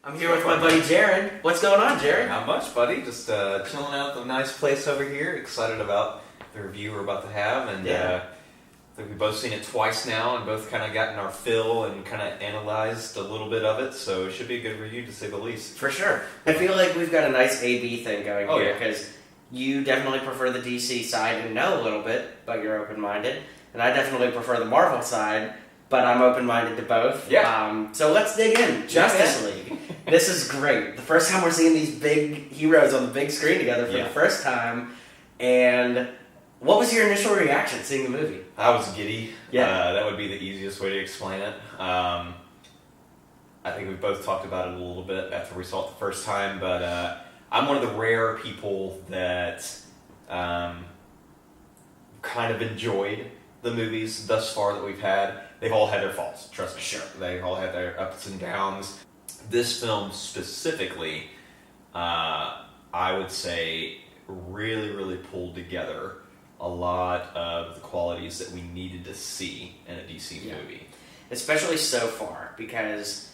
I'm here with my buddy Jared. What's going on, Jared? Not much, buddy. Just chilling out at a nice place over here. Excited about the review we're about to have, and I think we've both seen it twice now, and both kind of gotten our fill and kind of analyzed a little bit of it. So it should be a good review, to say the least. For sure. I feel like we've got a nice A/B thing going here yeah. because you definitely prefer the DC side and know a little bit, but you're open-minded, and I definitely prefer the Marvel side, but I'm open-minded to both. Yeah. So let's dig in. Justice League. This is great. The first time we're seeing these big heroes on the big screen together for the first time. And what was your initial reaction seeing the movie? I was giddy. Yeah. That would be the easiest way to explain it. I think we both talked about it a little bit after we saw it the first time, but I'm one of the rare people that kind of enjoyed the movies thus far that we've had. They've all had their faults, trust me. Sure. They've all had their ups and downs. This film specifically, I would say, really, really pulled together a lot of the qualities that we needed to see in a DC movie. Especially so far, because,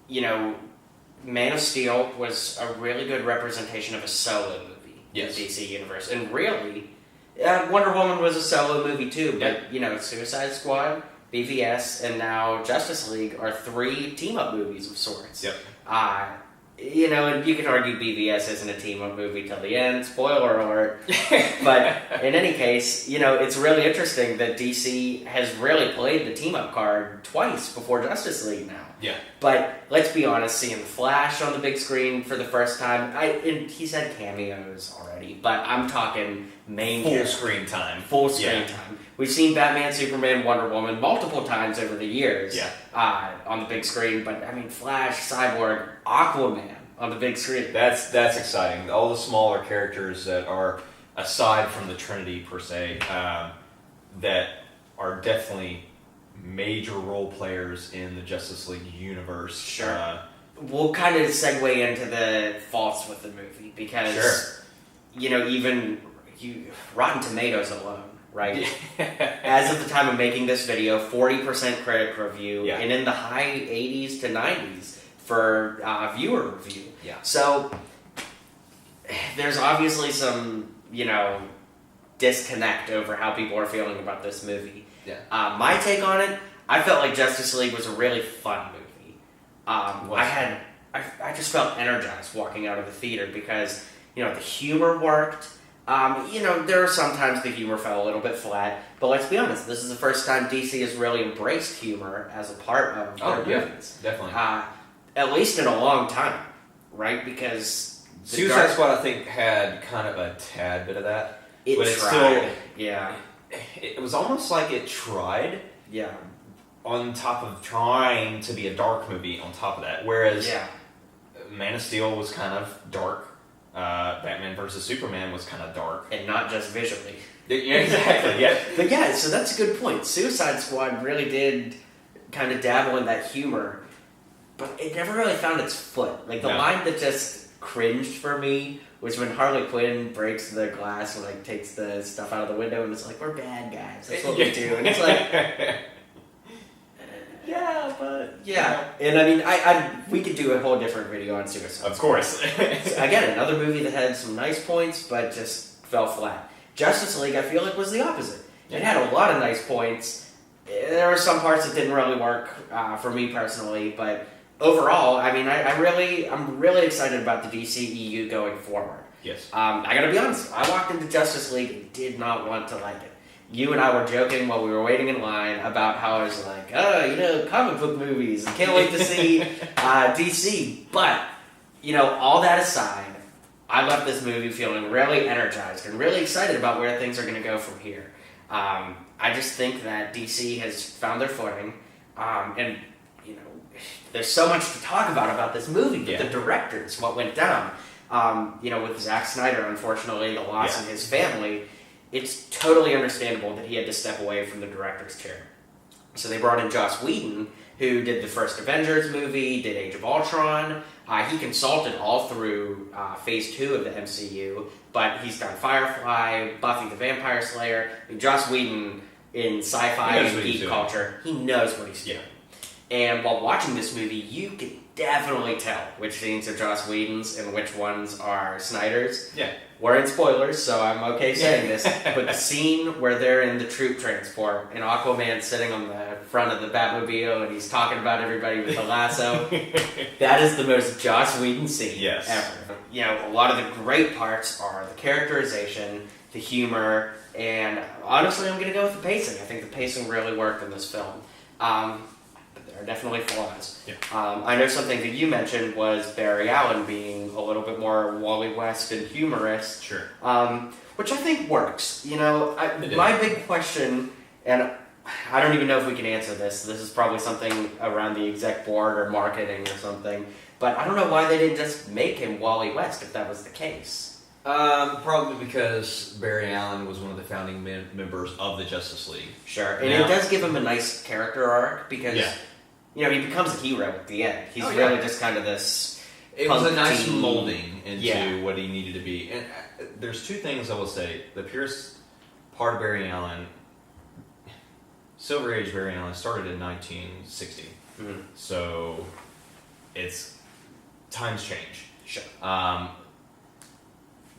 you know, Man of Steel was a really good representation of a solo movie in the DC universe. And really, Wonder Woman was a solo movie too, but, you know, Suicide Squad, BVS, and now Justice League are three team-up movies of sorts. Yep. You know, and you could argue BVS isn't a team-up movie till the end, spoiler alert. But in any case, you know, it's really interesting that DC has really played the team-up card twice before Justice League now. Yeah. But let's be honest, seeing the Flash on the big screen for the first time, and he's had cameos already, but I'm talking main Full screen time. Full screen time. We've seen Batman, Superman, Wonder Woman multiple times over the years on the big screen, but I mean Flash, Cyborg, Aquaman on the big screen. That's exciting. All the smaller characters that are aside from the Trinity per se, that are definitely major role players in the Justice League universe. Sure. We'll kind of segue into the faults with the movie because you know, even Rotten Tomatoes alone. Right? As of the time of making this video, 40% critic review, and in the high 80s to 90s for viewer review. Yeah. So, there's obviously some, you know, disconnect over how people are feeling about this movie. Yeah. My take on it, I felt like Justice League was a really fun movie. I just felt energized walking out of the theater because, you know, the humor worked. You know, there are sometimes the humor fell a little bit flat, but let's be honest, this is the first time DC has really embraced humor as a part of their movies. Definitely. At least in a long time, right? Because Suicide Squad, I think, had kind of a tad bit of that. It tried. It was almost like it tried. Yeah. On top of trying to be a dark movie on top of that. Whereas Man of Steel was kind of dark. Batman vs. Superman was kind of dark. And not just visually. Yeah, exactly, yeah. But yeah, so that's a good point. Suicide Squad really did kind of dabble in that humor, but it never really found its foot. Like, the line that just cringed for me was when Harley Quinn breaks the glass and, like, takes the stuff out of the window and it's like, we're bad guys, that's what we do. And it's like... Yeah, but... Yeah. And I mean, we could do a whole different video on Suicide. Of course. Again, another movie that had some nice points, but just fell flat. Justice League, I feel like, was the opposite. It had a lot of nice points. There were some parts that didn't really work for me personally, but overall, I mean, I'm really excited about the DCEU going forward. Yes. I gotta be honest, I walked into Justice League and did not want to like it. You and I were joking while we were waiting in line about how I was like, oh, you know, comic book movies. I can't wait to see DC. But, you know, all that aside, I left this movie feeling really energized and really excited about where things are going to go from here. I just think that DC has found their footing. And, you know, there's so much to talk about this movie. But the directors, what went down. You know, with Zack Snyder, unfortunately, the loss in his family, it's totally understandable that he had to step away from the director's chair. So they brought in Joss Whedon, who did the first Avengers movie, did Age of Ultron. He consulted all through Phase 2 of the MCU, but he's done Firefly, Buffy the Vampire Slayer. Joss Whedon, in sci-fi and geek culture, he knows what he's doing. And while watching this movie, you can definitely tell which scenes are Joss Whedon's and which ones are Snyder's. Yeah. We're in spoilers, so I'm okay saying this, but the scene where they're in the troop transport and Aquaman's sitting on the front of the Batmobile and he's talking about everybody with the lasso, that is the most Joss Whedon scene ever. You know, a lot of the great parts are the characterization, the humor, and honestly, I'm going to go with the pacing. I think the pacing really worked in this film. But there are definitely flaws. Yeah. I know something that you mentioned was Barry Allen being a little bit more Wally West and humorous. Sure. Which I think works. You know, my big question, and I don't even know if we can answer this. This is probably something around the exec board or marketing or something. But I don't know why they didn't just make him Wally West if that was the case. Probably because Barry Allen was one of the founding members of the Justice League. Sure, and it does give him a nice character arc because, you know, he becomes a hero at the end. He's really just kind of this... It was a nice molding into what he needed to be. And there's two things I will say. The purest part of Barry Allen, Silver Age Barry Allen, started in 1960. Mm-hmm. So it's times change. Sure.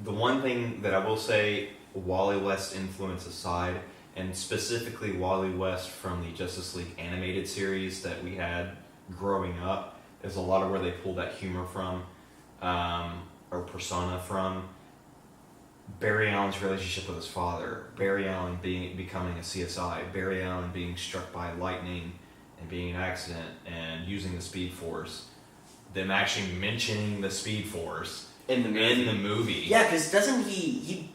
The one thing that I will say, Wally West influence aside, and specifically Wally West from the Justice League animated series that we had growing up, is a lot of where they pulled that humor from, or persona from. Barry Allen's relationship with his father, Barry Allen becoming a CSI, Barry Allen being struck by lightning and being in an accident and using the Speed Force, them actually mentioning the Speed Force in the movie. Yeah, because doesn't he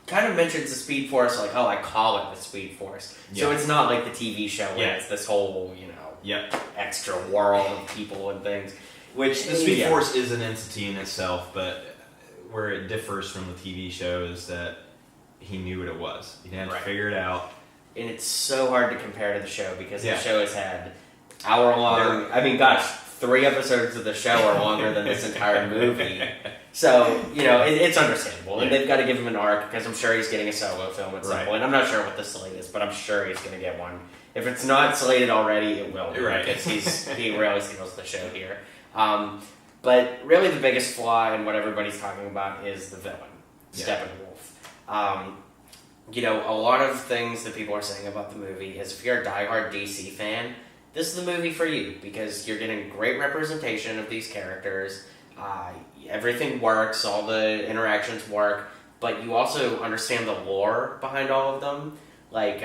kind of mentions the Speed Force like, oh, I call it the Speed Force. So it's not like the TV show where it's this whole, you know, extra world of people and things. Which the Speed Force is an entity in itself, but where it differs from the TV show is that he knew what it was. He didn't have to figure it out. And it's so hard to compare to the show because the show has had hour-long... I mean, gosh, 3 episodes of the show are longer than this entire movie. So, you know, it's understandable. And they've got to give him an arc because I'm sure he's getting a solo film at some point. I'm not sure what the slate is, but I'm sure he's going to get one. If it's not slated already, it will be. Because he really steals the show here. But really the biggest flaw in what everybody's talking about is the villain, Steppenwolf. You know, a lot of things that people are saying about the movie is if you're a diehard DC fan, this is the movie for you because you're getting great representation of these characters. Everything works, all the interactions work, but you also understand the lore behind all of them. Like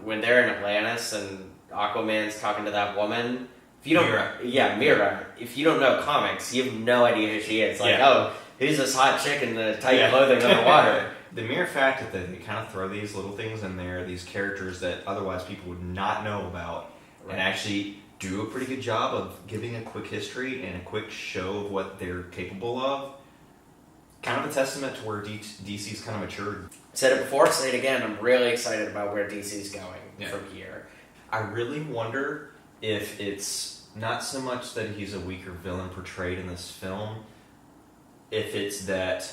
when they're in Atlantis and Aquaman's talking to that woman. If you don't, Mira. If you don't know comics, you have no idea who she is. Like, oh, who's this hot chick in the tight clothing underwater? The mere fact that they kind of throw these little things in there, these characters that otherwise people would not know about, and actually do a pretty good job of giving a quick history and a quick show of what they're capable of, kind of a testament to where DC's kind of matured. I said it before, say it again. I'm really excited about where DC's going from here. I really wonder if it's not so much that he's a weaker villain portrayed in this film, if it's that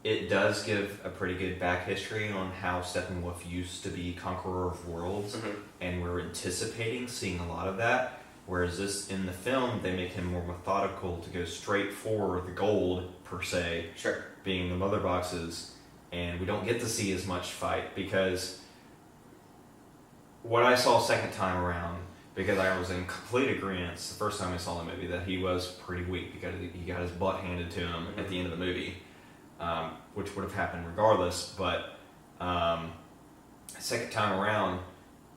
it does give a pretty good back history on how Steppenwolf used to be Conqueror of Worlds, and we're anticipating seeing a lot of that, whereas this, in the film, they make him more methodical to go straight for the gold, per se, being the mother boxes, and we don't get to see as much fight, because what I saw second time around, because I was in complete agreement the first time I saw the movie that he was pretty weak because he got his butt handed to him at the end of the movie, which would have happened regardless. But second time around,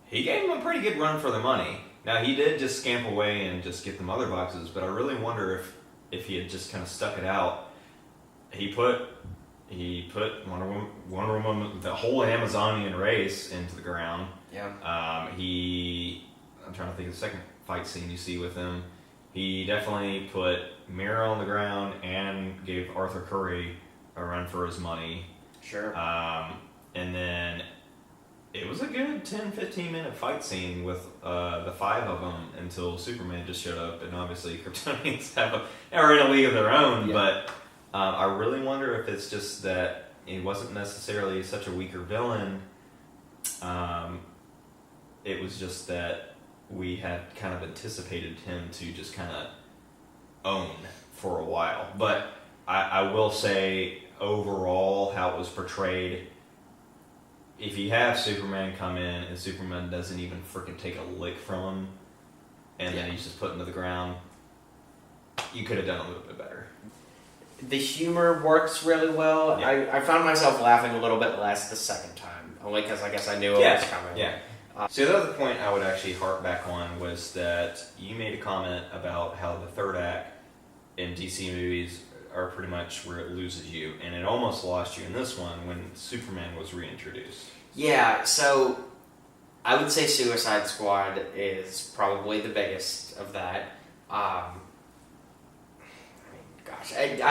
he gave him a pretty good run for the money. Now he did just scamp away and just get the mother boxes, but I really wonder if he had just kind of stuck it out. He put Wonder Woman, the whole Amazonian race, into the ground. I'm trying to think of the second fight scene you see with him. He definitely put Mira on the ground and gave Arthur Curry a run for his money. And then it was a good 10-15 minute fight scene with the 5 of them until Superman just showed up, and obviously Kryptonians are in a league of their own. But I really wonder if it's just that he wasn't necessarily such a weaker villain. It was just that we had kind of anticipated him to just kind of own for a while. But I will say, overall, how it was portrayed, if you have Superman come in and Superman doesn't even freaking take a lick from him, and then he's just put into the ground, you could have done a little bit better. The humor works really well. Yeah. I found myself laughing a little bit less the second time, only because I guess I knew it was coming. Yeah. So the other point I would actually harp back on was that you made a comment about how the third act in DC movies are pretty much where it loses you, and it almost lost you in this one when Superman was reintroduced. Yeah, so I would say Suicide Squad is probably the biggest of that. I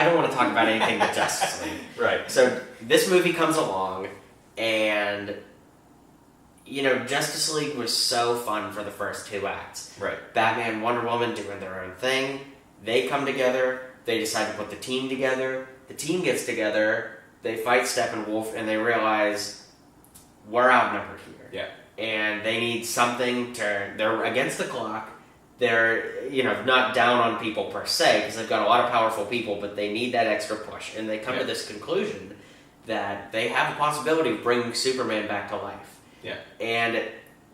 don't want to talk about anything but Justice League. Right. So this movie comes along, and Justice League was so fun for the first 2 acts. Right. Batman and Wonder Woman doing their own thing. They come together. They decide to put the team together. The team gets together. They fight Steppenwolf, and they realize we're outnumbered here. Yeah. And they need something to. They're against the clock. They're not down on people per se because they've got a lot of powerful people, but they need that extra push. And they come to this conclusion that they have the possibility of bringing Superman back to life. Yeah. And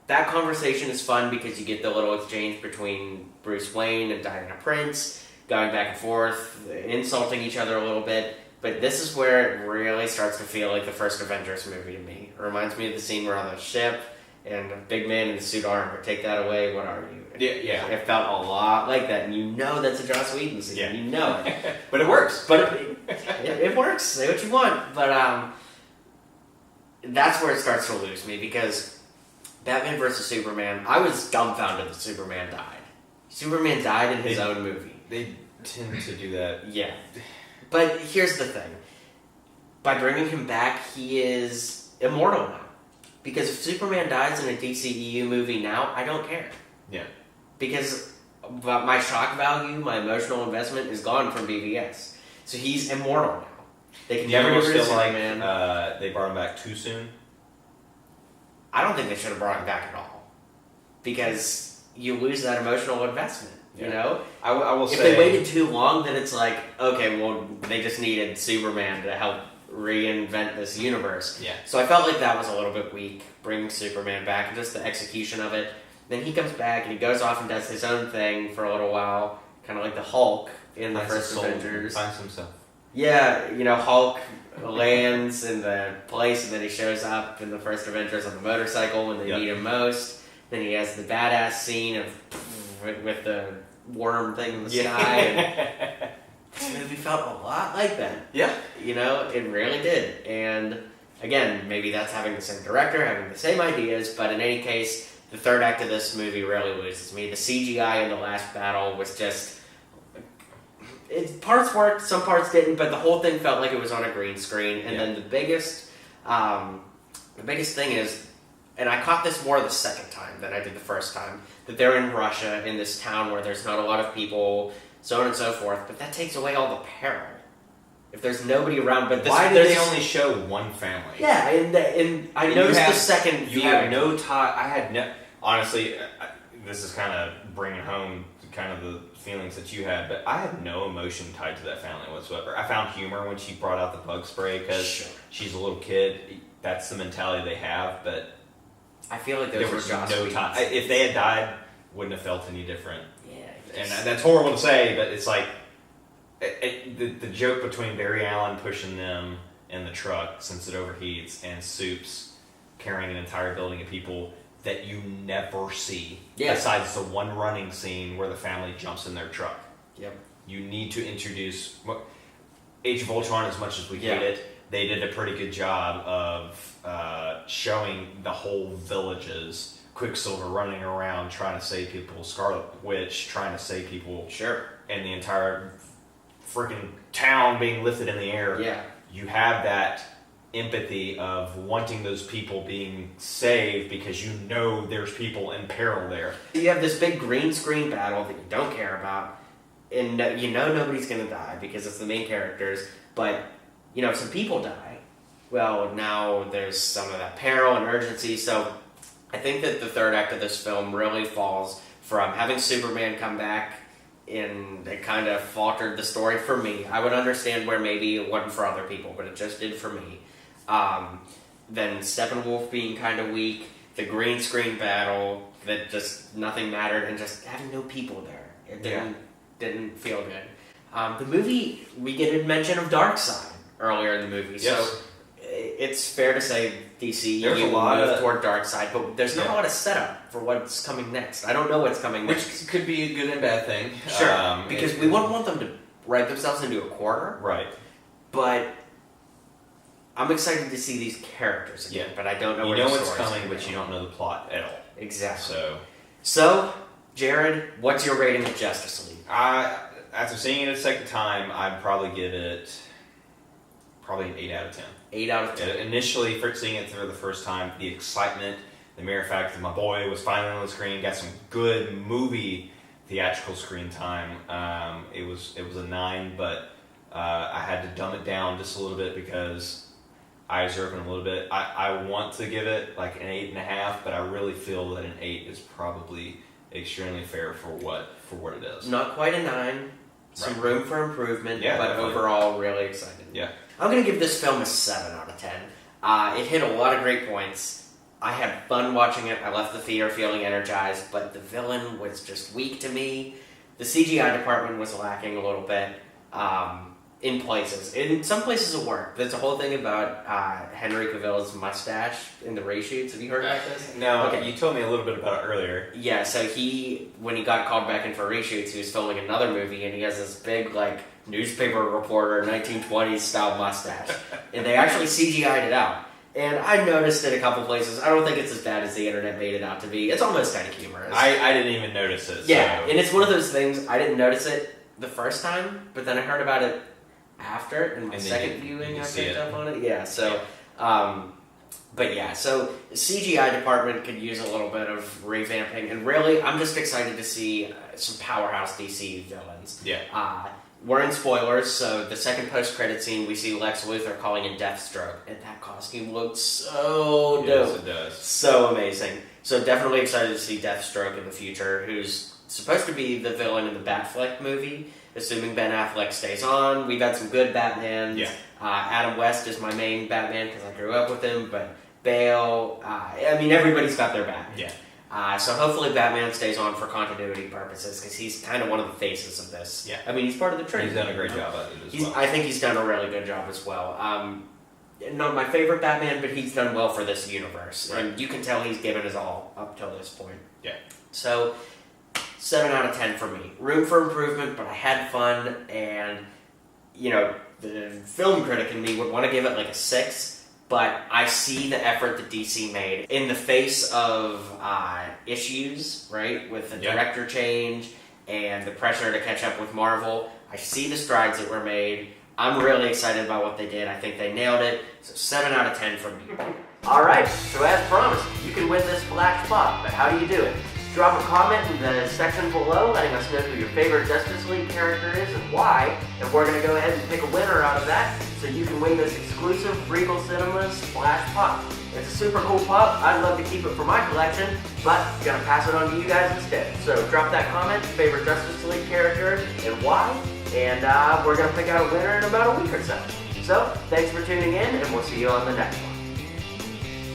that conversation is fun because you get the little exchange between Bruce Wayne and Diana Prince, going back and forth, insulting each other a little bit. But this is where it really starts to feel like the first Avengers movie to me. It reminds me of the scene where on the ship and a big man in the suit armor, take that away, what are you? Yeah. It felt a lot like that, and that's a Joss Whedon scene. Yeah. You know it. But it works. But it works. Say what you want. But that's where it starts to lose me, because Batman vs. Superman, I was dumbfounded that Superman died. Superman died in his own movie. They tend to do that. Yeah. But here's the thing. By bringing him back, he is immortal now. Because if Superman dies in a DCEU movie now, I don't care. Yeah. Because my shock value, my emotional investment is gone from BVS. So he's immortal now. They can never get rid of Superman. They brought him back too soon? I don't think they should have brought him back at all. Because you lose that emotional investment, you know? I will say... If they waited too long, then it's like, okay, well, they just needed Superman to help reinvent this universe. Yeah. So I felt like that was a little bit weak, bringing Superman back, and just the execution of it. Then he comes back, and he goes off and does his own thing for a little while, kind of like the Hulk in the first Avengers. Finds himself. Yeah, Hulk lands in the place, and then he shows up in the first Avengers on the motorcycle when they need him most. Then he has the badass scene of with the worm thing in the sky. And this movie felt a lot like that. Yeah. It really did. And again, maybe that's having the same director, having the same ideas, but in any case, the third act of this movie really loses me. The CGI in the last battle was just... parts worked, some parts didn't, but the whole thing felt like it was on a green screen. And then the biggest thing is, and I caught this more the second time than I did the first time, that they're in Russia, in this town where there's not a lot of people, so on and so forth, but that takes away all the peril. If there's nobody around, but why did they only show one family? Yeah, and I noticed the second you have no tie. I had no. Honestly, this is kind of bringing home kind of the feelings that you had, but I had no emotion tied to that family whatsoever. I found humor when she brought out the bug spray because she's a little kid. That's the mentality they have, but I feel like there was no tie. If they had died, wouldn't have felt any different. Yeah, and that's horrible to say, but it's like the joke between Barry Allen pushing them in the truck since it overheats and Soups carrying an entire building of people that you never see besides the one running scene where the family jumps in their truck. Yep. You need to introduce Age of Ultron. As much as we hate it, they did a pretty good job of showing the whole villages. Quicksilver running around trying to save people, Scarlet Witch trying to save people, and the entire freaking town being lifted in the air. Yeah. You have that empathy of wanting those people being saved because you know there's people in peril there. You have this big green screen battle that you don't care about, and nobody's going to die because it's the main characters, but some people die. Well, now there's some of that peril and urgency, so I think that the third act of this film really falls from having Superman come back and it kind of faltered the story for me. I would understand where maybe it wasn't for other people, but it just did for me. Then Steppenwolf being kind of weak, the green screen battle that just nothing mattered, and just having no people there. It didn't feel good. The movie, we get a mention of Darkseid earlier in the movie, so it's fair to say DC there's a lot moved toward Darkseid, but there's not a lot of setup for what's coming next. I don't know what's coming next. Which could be a good and bad thing. Sure, because we wouldn't want them to write themselves into a corner. Right. But I'm excited to see these characters again, but I don't know where you know the what's story's coming, going. but you don't know the plot at all. Exactly. So, Jared, what's your rating of Justice League? After seeing it a second time, I'd probably give it an 8 out of 10. 8 out of 10. Initially, for seeing it for the first time, the excitement, the mere fact that my boy was finally on the screen, got some good movie theatrical screen time. It was a 9, but I had to dumb it down just a little bit because eyes are open a little bit. I want to give it like an 8.5, but I really feel that an 8 is probably extremely fair for what it is. Not quite a 9. Some room for improvement, but definitely. Overall, really excited. Yeah. I'm going to give this film a 7 out of 10. It hit a lot of great points. I had fun watching it. I left the theater feeling energized, but the villain was just weak to me. The CGI department was lacking a little bit in places. In some places it worked. There's a whole thing about Henry Cavill's mustache in the reshoots. Have you heard about this? No, Okay. you told me a little bit about it earlier. Yeah, so when he got called back in for reshoots, he was filming another movie, and he has this big, newspaper reporter 1920s style mustache. And they actually CGI'd it out. And I noticed it a couple places. I don't think it's as bad as the internet made it out to be. It's almost kind of humorous. I didn't even notice it. Yeah, so. and it's one of those things, I didn't notice it the first time, but then I heard about it after, in my second viewing, I picked up on it. Yeah, so... so the CGI department could use a little bit of revamping, and really, I'm just excited to see some powerhouse DC villains. Yeah. We're in spoilers, so the second post-credit scene, we see Lex Luthor calling in Deathstroke, and that costume looks so dope. Yes, it does. So amazing. So definitely excited to see Deathstroke in the future, who's supposed to be the villain in the Batfleck movie, assuming Ben Affleck stays on. We've had some good Batmans. Yeah. Adam West is my main Batman because I grew up with him, but Bale, everybody's got their Batman. Yeah. So hopefully Batman stays on for continuity purposes because he's kind of one of the faces of this. Yeah. He's part of the Trinity. He's done a great job at it as well. I think he's done a really good job as well. Not my favorite Batman, but he's done well for this universe. Right. And you can tell he's given his all up till this point. Yeah. So, 7 out of 10 for me. Room for improvement, but I had fun, and, the film critic in me would want to give it like a 6, but I see the effort that DC made in the face of issues, right, with the director change and the pressure to catch up with Marvel. I see the strides that were made. I'm really excited about what they did. I think they nailed it. So 7 out of 10 for me. Alright, so as promised, you can win this Flash Pop, but how do you do it? Drop a comment in the section below letting us know who your favorite Justice League character is and why, and we're going to go ahead and pick a winner out of that so you can win this exclusive Regal Cinemas Flash Pop. It's a super cool pop. I'd love to keep it for my collection, but I'm going to pass it on to you guys instead. So drop that comment, favorite Justice League character, and why, and we're going to pick out a winner in about a week or so. So, thanks for tuning in, and we'll see you on the next one.